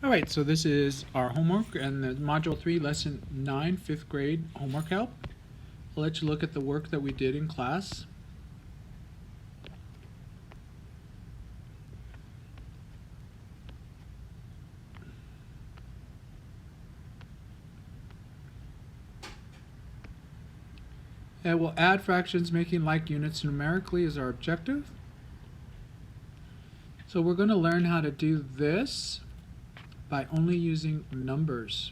Alright, so this is our homework and the Module 3, Lesson 9, 5th grade homework help. I'll let you look at the work that we did in class. And we'll add fractions making like units numerically is our objective. So we're going to learn how to do this by only using numbers.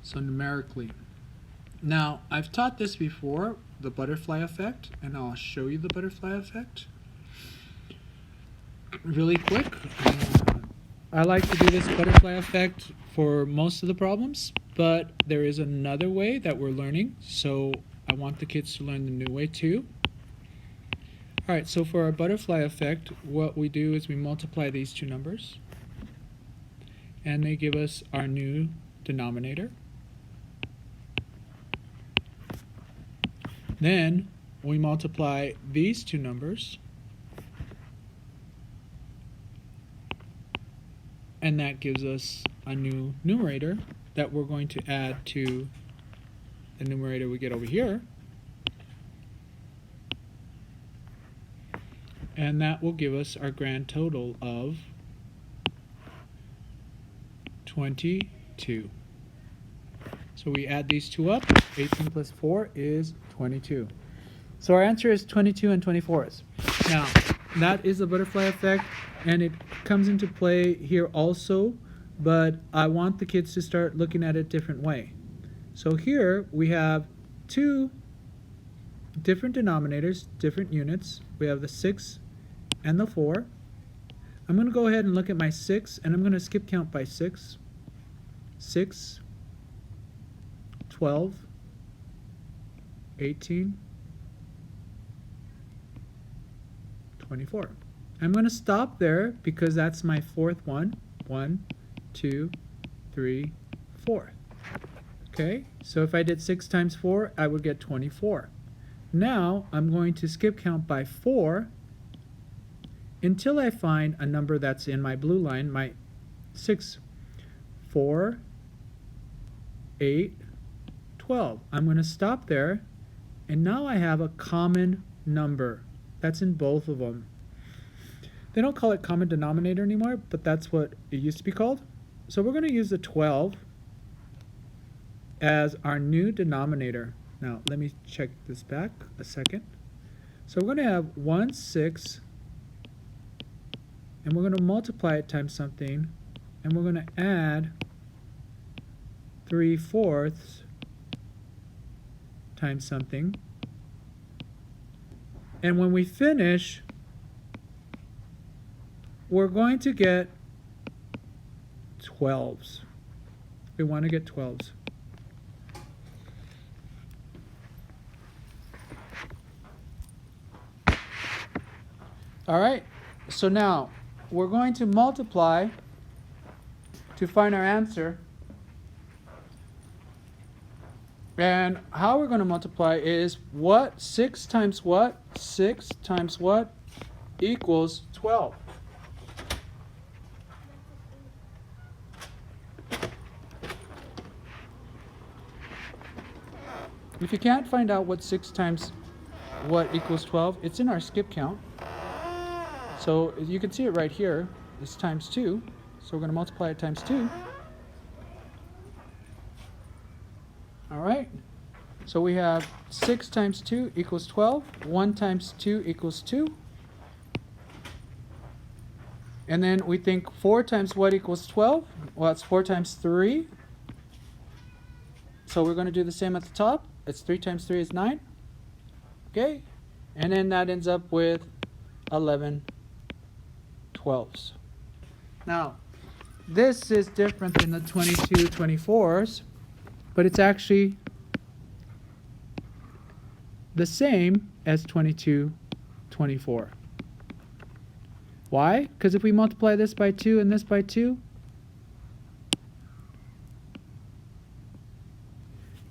So numerically. Now, I've taught this before, the butterfly effect, and I'll show you the butterfly effect really quick. I like to do this butterfly effect for most of the problems, but there is another way that we're learning, so I want the kids to learn the new way too. Alright, so for our butterfly effect, what we do is we multiply these two numbers, and they give us our new denominator. Then we multiply these two numbers, and that gives us a new numerator that we're going to add to the numerator we get over here. And that will give us our grand total of 22. So we add these two up. 18 plus 4 is 22. So our answer is 22 and 24s. Now, that is the butterfly effect, and it comes into play here also, but I want the kids to start looking at it a different way. So here we have two different denominators, different units. We have the 6 and the 4. I'm going to go ahead and look at my 6, and I'm going to skip count by 6. 6, 12, 18, 24. I'm going to stop there because that's my fourth one. 1, 2, 3, 4. Okay, so if I did 6 times 4, I would get 24. Now I'm going to skip count by 4 until I find a number that's in my blue line, my 6. 4, 8, 12. I'm going to stop there, and now I have a common number. That's in both of them. They don't call it common denominator anymore, but that's what it used to be called. So we're going to use the 12 as our new denominator. Now, let me check this back a second. So we're going to have 1 6, and we're going to multiply it times something, and we're going to add 3/4 times something. And when we finish, we're going to get 12s. We want to get 12s. All right, so now we're going to multiply to find our answer. And how we're going to multiply is what? 6 times what? 6 times what equals 12. If you can't find out what 6 times what equals 12, it's in our skip count. So you can see it right here. It's times 2. So we're going to multiply it times 2. All right. So we have 6 times 2 equals 12. 1 times 2 equals 2. And then we think 4 times what equals 12? Well, it's 4 times 3. So we're going to do the same at the top. It's 3 times 3 is 9. Okay. And then that ends up with 11 12s. Now, this is different than the 22 24s, but it's actually the same as 22 24. Why? Because if we multiply this by 2 and this by 2,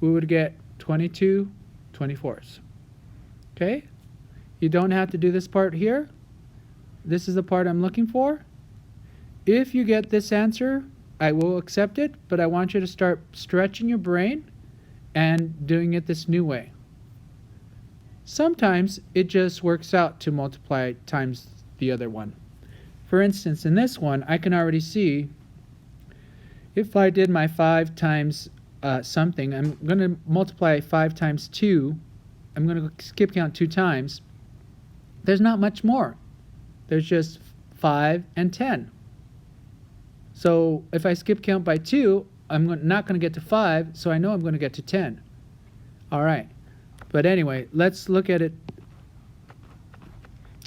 we would get 22 24s. Okay? You don't have to do this part here. This is the part I'm looking for. if you get this answer, I will accept it, but I want you to start stretching your brain and doing it this new way. Sometimes it just works out to multiply times the other one. For instance, in this one, I can already see if I did my 5 times something, I'm going to multiply 5 times 2. I'm going to skip count 2 times. There's not much more. There's just 5 and 10. So if I skip count by 2, I'm not going to get to 5, so I know I'm going to get to 10. All right. But anyway, let's look at it.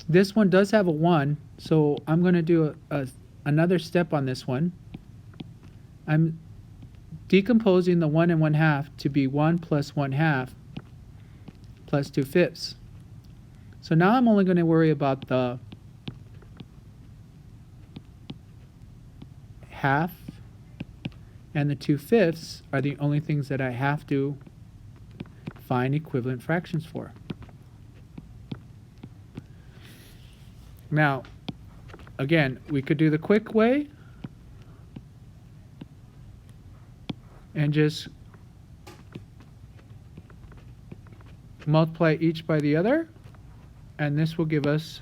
This one does have a 1, so I'm going to do another step on this one. I'm decomposing the 1 and 1/2 to be 1 plus 1/2 plus 2/5. So now I'm only going to worry about the half, and the 2/5 are the only things that I have to find equivalent fractions for. Now, again, we could do the quick way and just multiply each by the other, and this will give us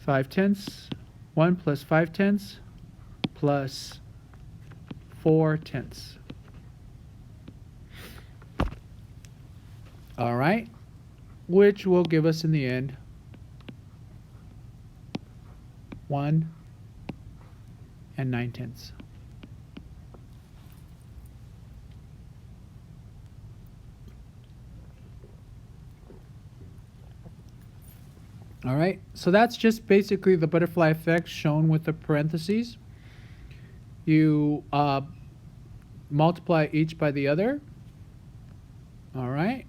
5/10, 1 plus 5/10 plus 4/10. All right, which will give us in the end 1 and 9/10. All right, so that's just basically the butterfly effect shown with the parentheses. You multiply each by the other. All right,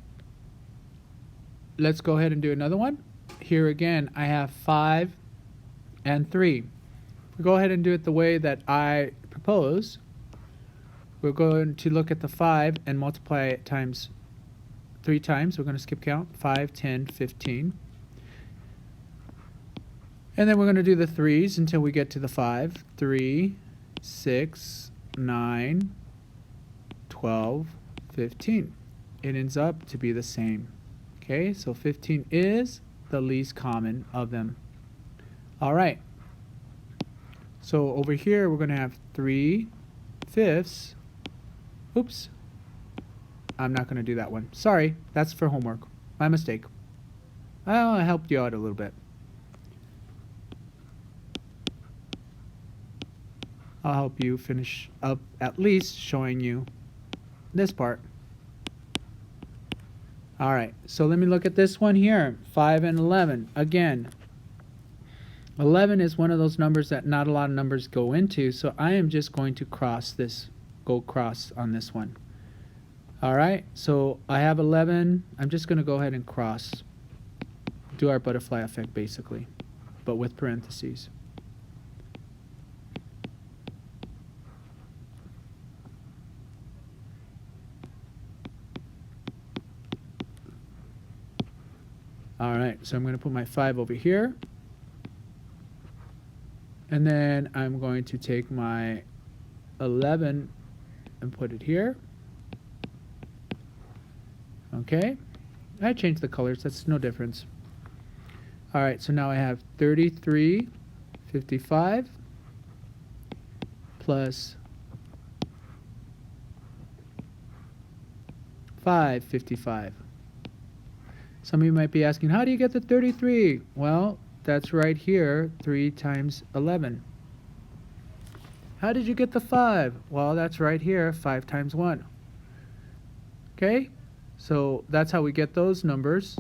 let's go ahead and do another one. Here again, I have 5 and 3. We'll go ahead and do it the way that I propose. We're going to look at the 5 and multiply it times 3 times. We're going to skip count, 5, 10, 15. And then we're going to do the 3s until we get to the 5. 3, 6, 9, 12, 15. It ends up to be the same. Okay, so 15 is the least common of them. All right. So over here we're going to have 3/5. Oops. I'm not going to do that one. Sorry, that's for homework. My mistake. Well, I helped you out a little bit. I'll help you finish up at least showing you this part. All right, so let me look at this one here, 5 and 11. Again, 11 is one of those numbers that not a lot of numbers go into, so I am just going to go cross on this one. All right, so I have 11. I'm just going to go ahead and cross, do our butterfly effect basically, but with parentheses. All right, so I'm going to put my 5 over here. And then I'm going to take my 11 and put it here. Okay, I changed the colors, that's no difference. All right, so now I have 33/55 plus 5/55. Some of you might be asking, how do you get the 33? Well, that's right here, 3 times 11. How did you get the 5? Well, that's right here, 5 times 1. Okay, so that's how we get those numbers.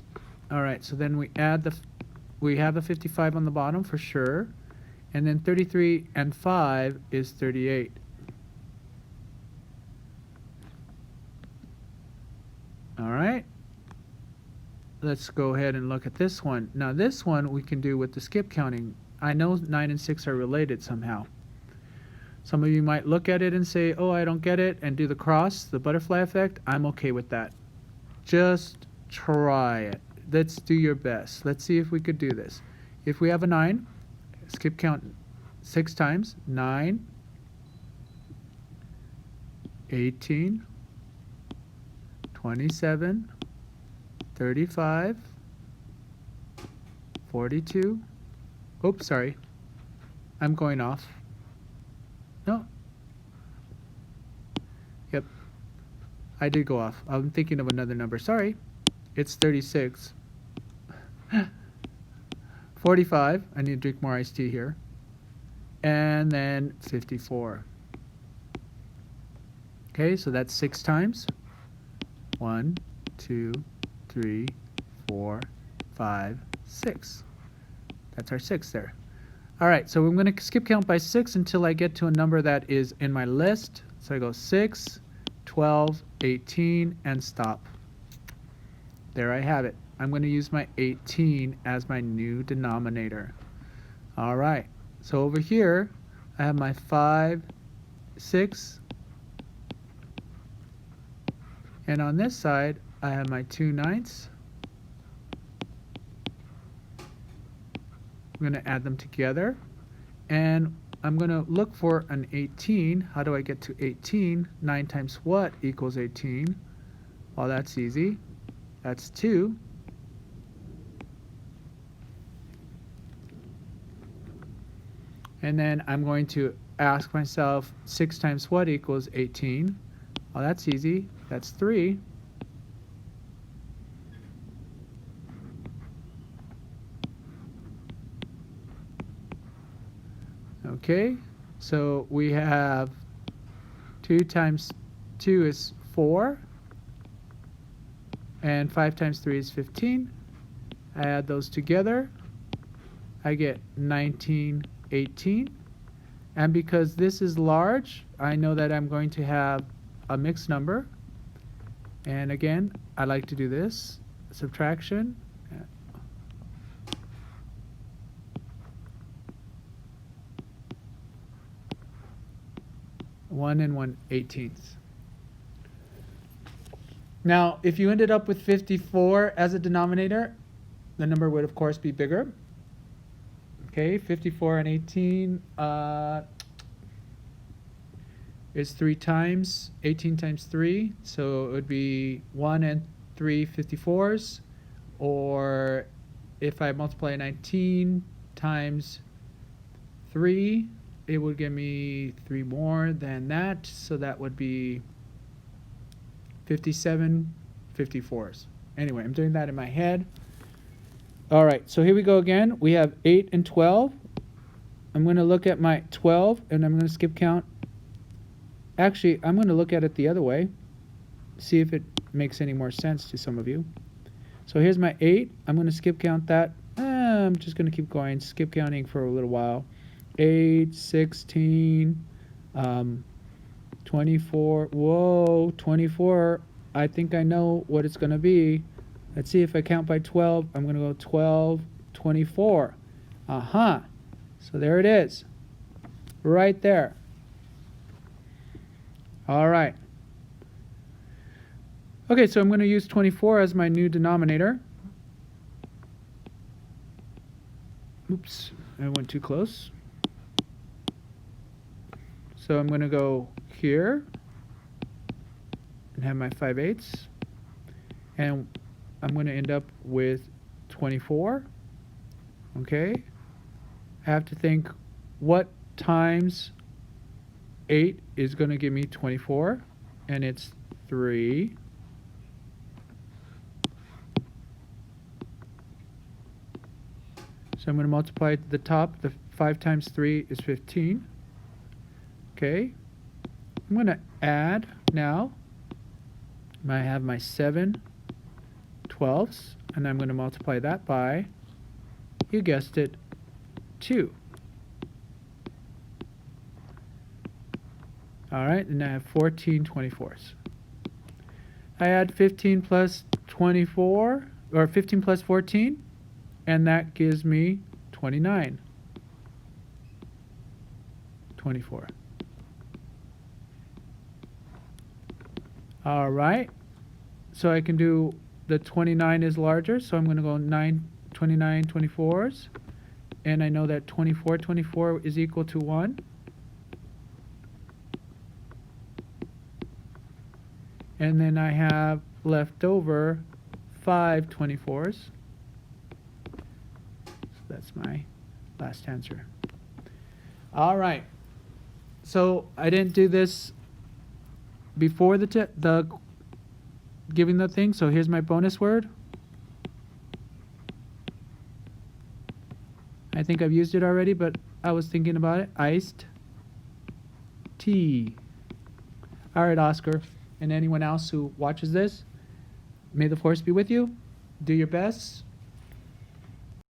All right, so then we add we have the 55 on the bottom for sure, and then 33 and 5 is 38. All right. Let's go ahead and look at this one. Now this one we can do with the skip counting. I know 9 and 6 are related somehow. Some of you might look at it and say, oh, I don't get it, and do the cross, the butterfly effect. I'm okay with that. Just try it. Let's do your best. Let's see if we could do this. If we have a 9, skip count 6 times. 9, 18, 27, 35, 42. Oops, sorry. I'm going off. No. Yep. I did go off. I'm thinking of another number. Sorry. It's 36. 45. I need to drink more iced tea here. And then 54. Okay, so that's 6 times. 1, 2, 3, 4, 5, 6. That's our 6 there. All right, so I'm going to skip count by 6 until I get to a number that is in my list. So I go 6, 12, 18, and stop. There I have it. I'm going to use my 18 as my new denominator. All right, so over here, I have my 5, 6, and on this side, I have my 2 9ths. I'm going to add them together, and I'm going to look for an 18. How do I get to 18? 9 times what equals 18? Well, that's easy. That's 2. And then I'm going to ask myself, 6 times what equals 18? Well, that's easy. That's 3. Okay, so we have 2 times 2 is 4, and 5 times 3 is 15. I add those together, I get 19, 18. And because this is large, I know that I'm going to have a mixed number. And again, I like to do this, subtraction. 1 and 1/18. Now, if you ended up with 54 as a denominator, the number would of course be bigger. Okay, 54 and 18 is 3 times, 18 times 3, so it would be 1 and 3 54s, or if I multiply 19 times 3, it would give me 3 more than that, so that would be 57 54s. Anyway, I'm doing that in my head. All right, so here we go again. We have 8 and 12. I'm going to look at my 12, and I'm going to skip count. Actually, I'm going to look at it the other way, see if it makes any more sense to some of you. So here's my 8. I'm going to skip count that. I'm just going to keep going, skip counting for a little while. 8, 16, 24. Whoa, 24. I think I know what it's going to be. Let's see if I count by 12. I'm going to go 12, 24. So there it is. Right there. All right. Okay, so I'm going to use 24 as my new denominator. Oops, I went too close. So I'm going to go here and have my 5/8, and I'm going to end up with 24. Okay, I have to think what times 8 is going to give me 24, and it's 3. So I'm going to multiply the top. The 5 times 3 is 15. Okay, I'm going to add now. I have my 7 12ths, and I'm going to multiply that by, you guessed it, 2. All right, and I have 14 24ths. I add 15 plus 24, or 15 plus 14, and that gives me 29. 24. All right. So I can do the 29 is larger, so I'm going to go 29 24s. And I know that 24 is equal to 1. And then I have left over 5 24s. So that's my last answer. All right. So I didn't do this before the giving the thing, so here's my bonus word. I think I've used it already, but I was thinking about it. Iced tea. All right, Oscar, and anyone else who watches this, may the force be with you. Do your best.